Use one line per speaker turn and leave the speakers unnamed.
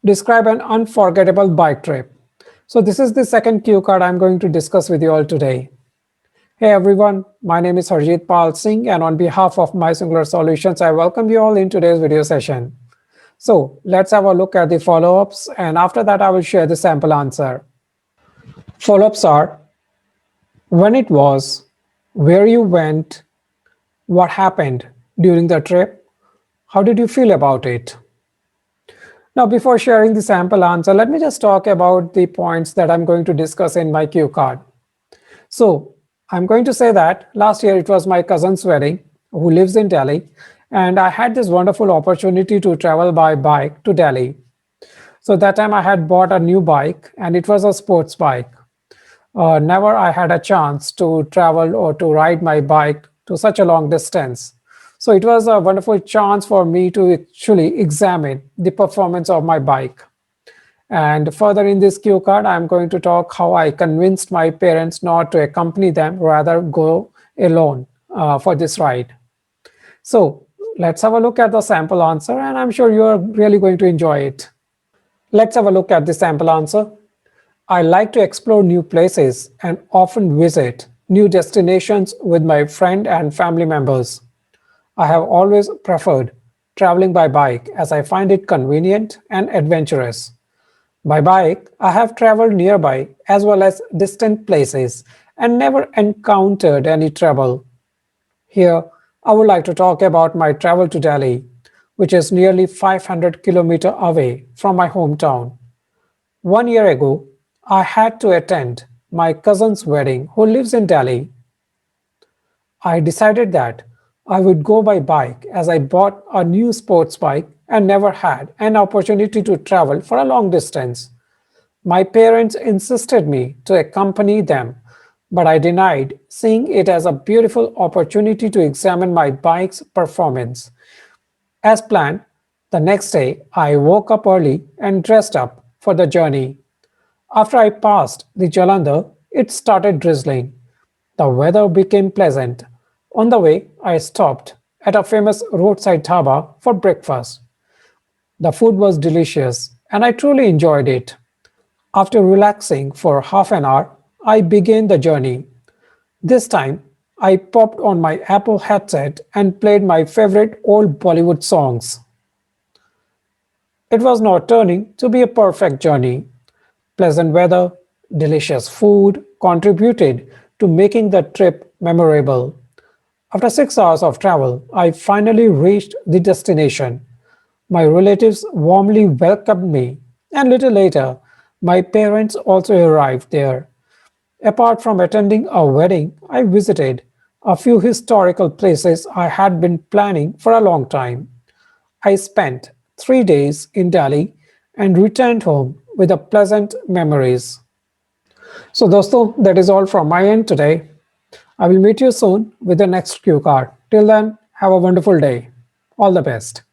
Describe an unforgettable bike trip. So this is the second cue card I'm going to discuss with you all today. Hey everyone, my name is Harjeet Pal Singh, and on behalf of My Singular Solutions, I welcome you all in today's video session. So let's have a look at the follow-ups, and after that I will share the sample answer. Follow-ups are: when it was, where you went, what happened during the trip, how did you feel about it? Now, before sharing the sample answer, let me just talk about the points that I'm going to discuss in my cue card. So I'm going to say that last year it was my cousin's wedding, who lives in Delhi, and I had this wonderful opportunity to travel by bike to Delhi. So that time I had bought a new bike, and it was a sports bike. Never I had a chance to travel or to ride my bike to such a long distance. So it was a wonderful chance for me to actually examine the performance of my bike. And further in this cue card, I'm going to talk how I convinced my parents not to accompany them, rather go alone for this ride. So let's have a look at the sample answer, and I'm sure you're really going to enjoy it. Let's have a look at the sample answer. I like to explore new places and often visit new destinations with my friend and family members. I have always preferred traveling by bike as I find it convenient and adventurous. By bike, I have traveled nearby as well as distant places and never encountered any trouble. Here, I would like to talk about my travel to Delhi, which is nearly 500 kilometers away from my hometown. 1 year ago, I had to attend my cousin's wedding who lives in Delhi. I decided that I would go by bike as I bought a new sports bike and never had an opportunity to travel for a long distance. My parents insisted me to accompany them, but I denied, seeing it as a beautiful opportunity to examine my bike's performance. As planned, the next day I woke up early and dressed up for the journey. After I passed the Jalandhar, it started drizzling. The weather became pleasant. On the way, I stopped at a famous roadside dhaba for breakfast. The food was delicious, and I truly enjoyed it. After relaxing for half an hour, I began the journey. This time, I popped on my Apple headset and played my favorite old Bollywood songs. It was now turning to be a perfect journey. Pleasant weather, delicious food contributed to making the trip memorable. After 6 hours of travel, I finally reached the destination. My relatives warmly welcomed me, and little later, my parents also arrived there. Apart from attending a wedding, I visited a few historical places I had been planning for a long time. I spent 3 days in Delhi and returned home with a pleasant memories. So dosto, that is all from my end today. I will meet you soon with the next cue card. Till then, have a wonderful day. All the best.